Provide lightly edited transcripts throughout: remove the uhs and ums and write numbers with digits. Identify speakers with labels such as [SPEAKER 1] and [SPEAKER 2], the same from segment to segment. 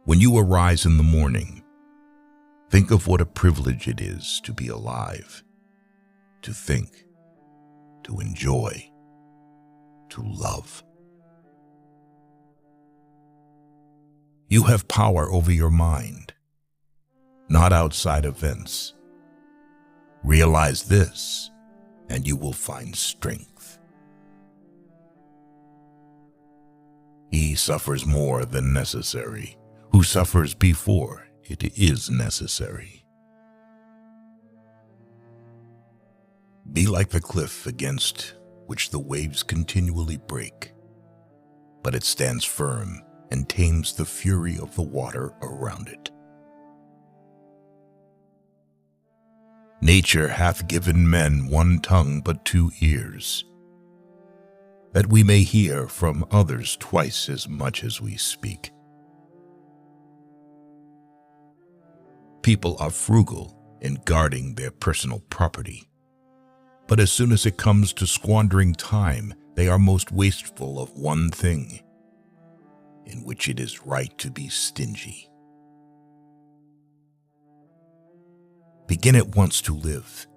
[SPEAKER 1] When you arise in the morning, think of what a privilege it is to be alive, to think, to enjoy, to love. You have power over your mind, not outside events. Realize this, and you will find strength. He suffers more than necessary, who suffers before it is necessary. Be like the cliff against which the waves continually break, but it stands firm and tames the fury of the water around it. Nature hath given men one tongue but 2 ears, that we may hear from others twice as much as we speak. People are frugal in guarding their personal property, but as soon as it comes to squandering time, they are most wasteful of one thing, in which it is right to be stingy. Begin at once to live,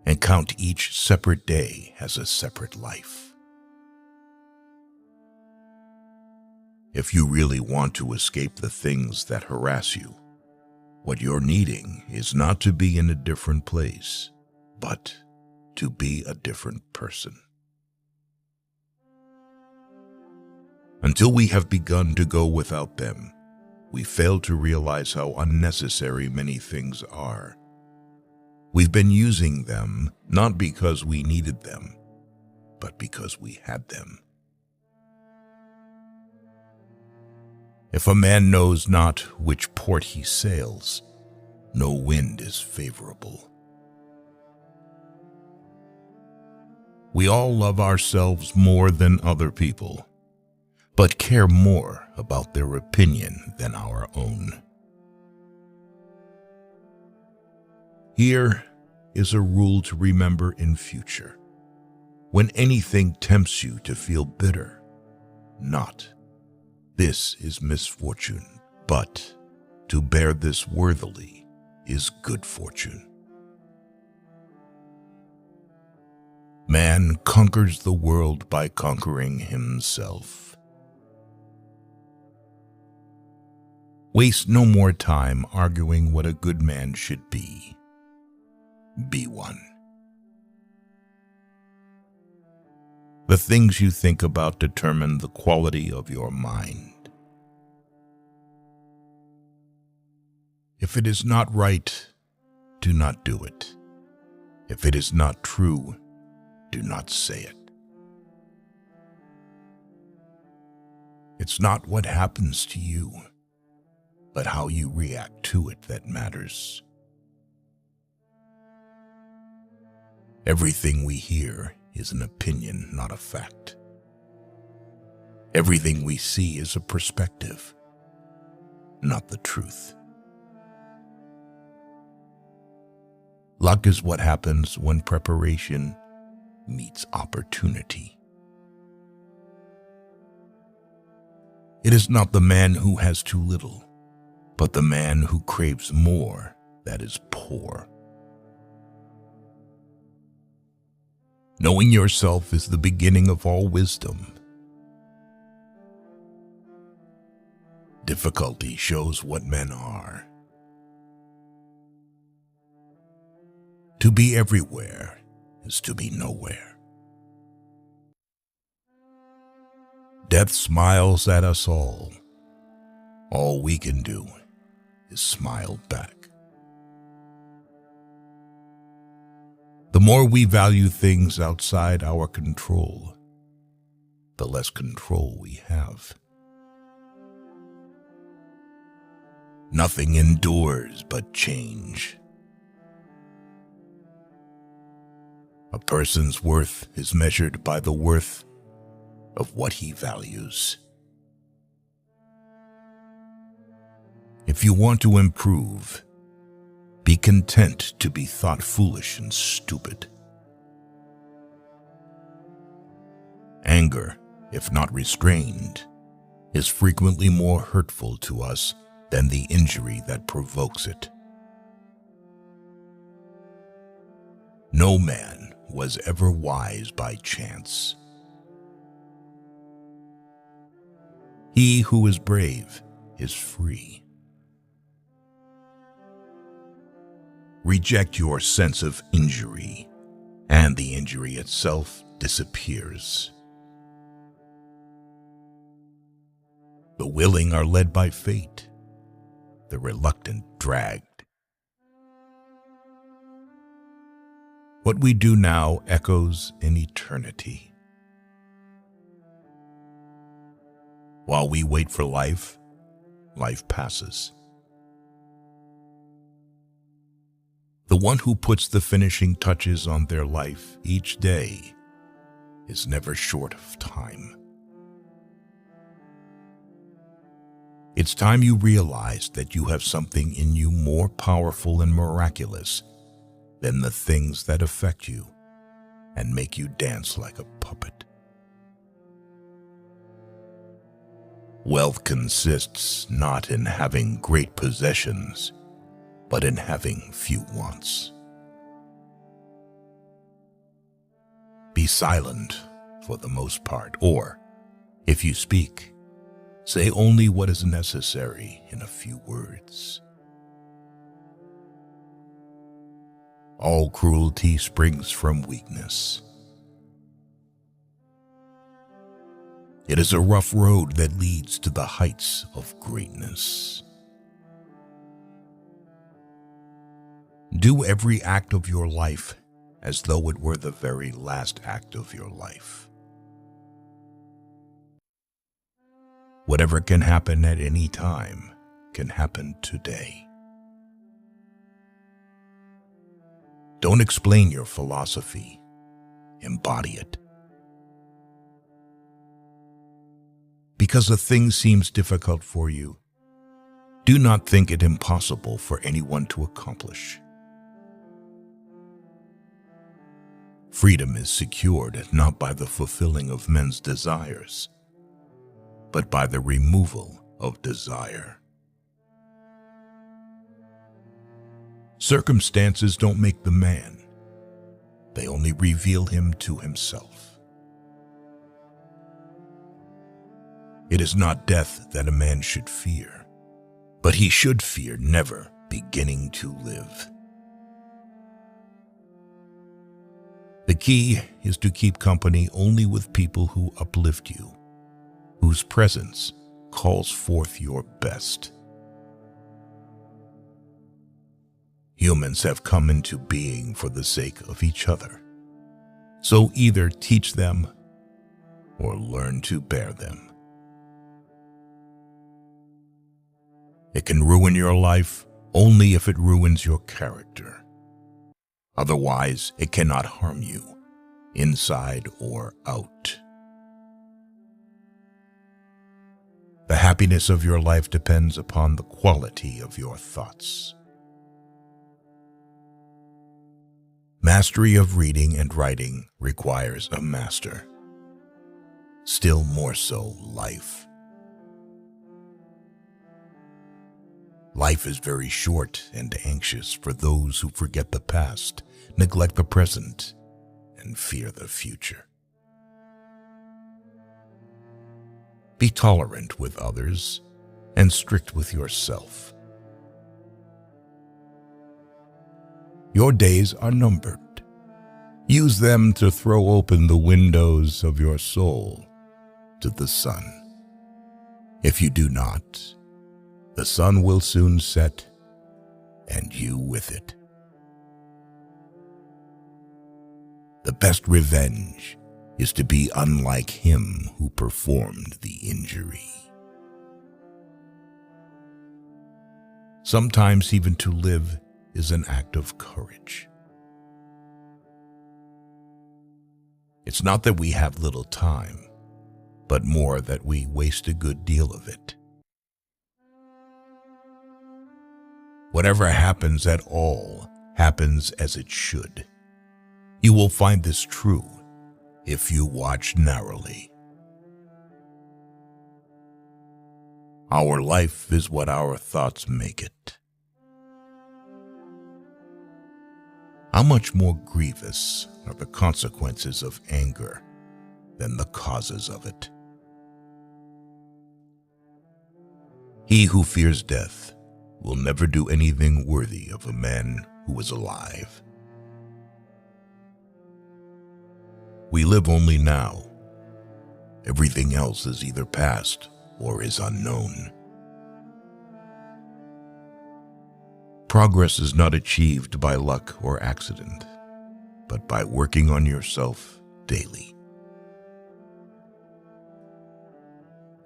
[SPEAKER 1] and count each separate day as a separate life. If you really want to escape the things that harass you, what you're needing is not to be in a different place, but to be a different person. Until we have begun to go without them, we fail to realize how unnecessary many things are. We've been using them not because we needed them, but because we had them. If a man knows not which port he sails, no wind is favorable. We all love ourselves more than other people, but care more about their opinion than our own. Here is a rule to remember in future. When anything tempts you to feel bitter, not, "This is misfortune," but, "To bear this worthily is good fortune." Man conquers the world by conquering himself. Waste no more time arguing what a good man should be. Be one. The things you think about determine the quality of your mind. If it is not right, do not do it. If it is not true, do not say it. It's not what happens to you, but how you react to it that matters. Everything we hear is an opinion, not a fact. Everything we see is a perspective, not the truth. Luck is what happens when preparation meets opportunity. It is not the man who has too little, but the man who craves more that is poor. Knowing yourself is the beginning of all wisdom. Difficulty shows what men are. To be everywhere is to be nowhere. Death smiles at us all. All we can do is smile back. The more we value things outside our control, the less control we have. Nothing endures but change. A person's worth is measured by the worth of what he values. If you want to improve, be content to be thought foolish and stupid. Anger, if not restrained, is frequently more hurtful to us than the injury that provokes it. No man was ever wise by chance. He who is brave is free. Reject your sense of injury, and the injury itself disappears. The willing are led by fate, the reluctant dragged. What we do now echoes in eternity. While we wait for life, life passes. The one who puts the finishing touches on their life each day is never short of time. It's time you realize that you have something in you more powerful and miraculous than the things that affect you and make you dance like a puppet. Wealth consists not in having great possessions, but in having few wants. Be silent for the most part, or, if you speak, say only what is necessary in a few words. All cruelty springs from weakness. It is a rough road that leads to the heights of greatness. Do every act of your life as though it were the very last act of your life. Whatever can happen at any time can happen today. Don't explain your philosophy, embody it. Because a thing seems difficult for you, do not think it impossible for anyone to accomplish. Freedom is secured not by the fulfilling of men's desires, but by the removal of desire. Circumstances don't make the man. They only reveal him to himself. It is not death that a man should fear, but he should fear never beginning to live. The key is to keep company only with people who uplift you, whose presence calls forth your best. Humans have come into being for the sake of each other, so either teach them or learn to bear them. It can ruin your life only if it ruins your character. Otherwise, it cannot harm you, inside or out. The happiness of your life depends upon the quality of your thoughts. Mastery of reading and writing requires a master. Still more so, life. Life is very short and anxious for those who forget the past, neglect the present, and fear the future. Be tolerant with others and strict with yourself. Your days are numbered. Use them to throw open the windows of your soul to the sun. If you do not, the sun will soon set, and you with it. The best revenge is to be unlike him who performed the injury. Sometimes even to live is an act of courage. It's not that we have little time, but more that we waste a good deal of it. Whatever happens at all happens as it should. You will find this true if you watch narrowly. Our life is what our thoughts make it. How much more grievous are the consequences of anger than the causes of it? He who fears death will never do anything worthy of a man who is alive. We live only now. Everything else is either past or is unknown. Progress is not achieved by luck or accident, but by working on yourself daily.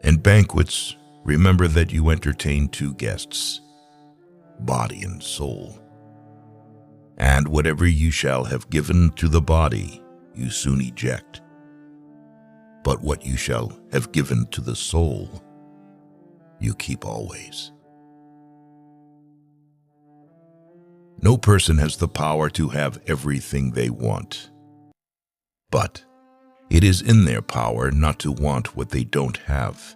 [SPEAKER 1] In banquets, remember that you entertain two guests, body and soul. And whatever you shall have given to the body, you soon eject. But what you shall have given to the soul, you keep always. No person has the power to have everything they want, but it is in their power not to want what they don't have,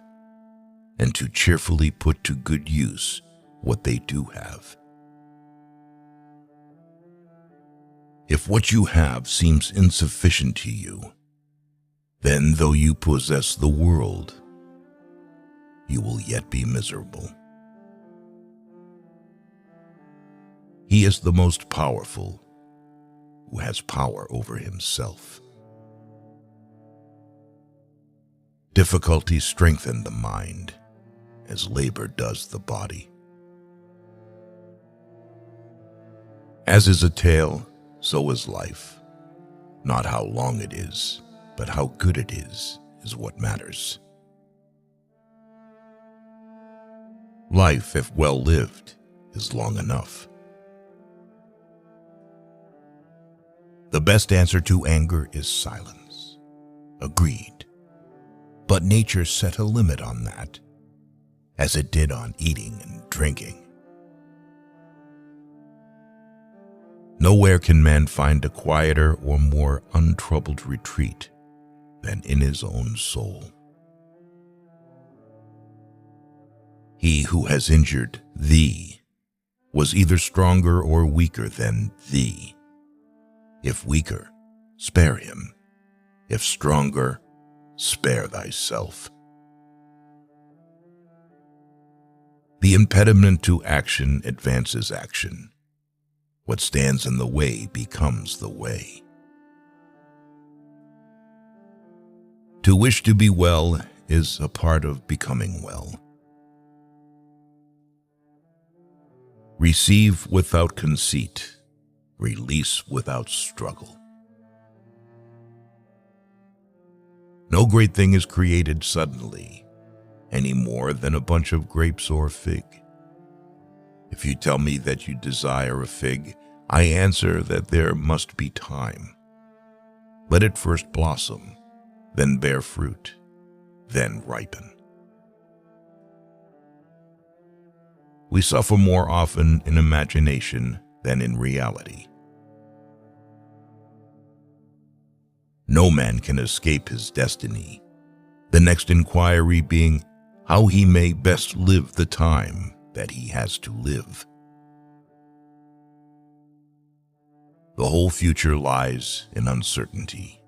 [SPEAKER 1] and to cheerfully put to good use what they do have. If what you have seems insufficient to you, then though you possess the world, you will yet be miserable. He is the most powerful who has power over himself. Difficulties strengthen the mind, as labor does the body. As is a tale, so is life. Not how long it is, but how good it is what matters. Life, if well lived, is long enough. The best answer to anger is silence. Agreed. But nature set a limit on that, as it did on eating and drinking. Nowhere can man find a quieter or more untroubled retreat than in his own soul. He who has injured thee was either stronger or weaker than thee. If weaker, spare him. If stronger, spare thyself. The impediment to action advances action. What stands in the way becomes the way. To wish to be well is a part of becoming well. Receive without conceit. Release without struggle. No great thing is created suddenly, any more than a bunch of grapes or fig. If you tell me that you desire a fig, I answer that there must be time. Let it first blossom, then bear fruit, then ripen. We suffer more often in imagination than in reality. No man can escape his destiny, the next inquiry being how he may best live the time that he has to live. The whole future lies in uncertainty.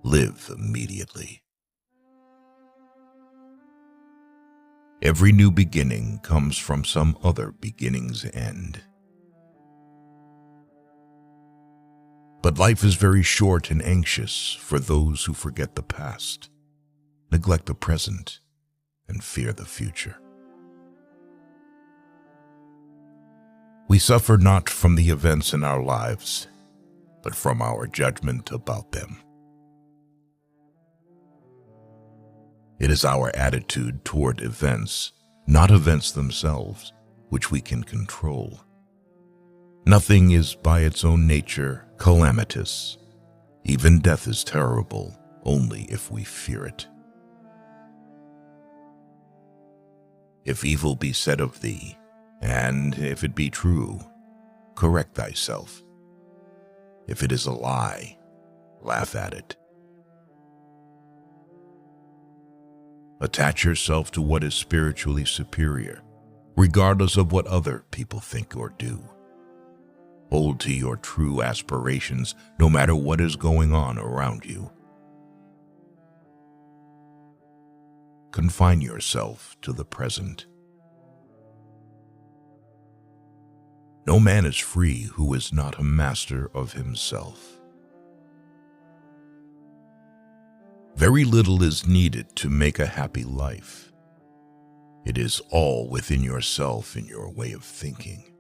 [SPEAKER 1] Live immediately. Every new beginning comes from some other beginning's end. But life is very short and anxious for those who forget the past, neglect the present, and fear the future. We suffer not from the events in our lives, but from our judgment about them. It is our attitude toward events, not events themselves, which we can control. Nothing is by its own nature calamitous. Even death is terrible only if we fear it. If evil be said of thee, and if it be true, correct thyself. If it is a lie, laugh at it. Attach yourself to what is spiritually superior, regardless of what other people think or do. Hold to your true aspirations no matter what is going on around you. Confine yourself to the present. No man is free who is not a master of himself. Very little is needed to make a happy life. It is all within yourself and your way of thinking.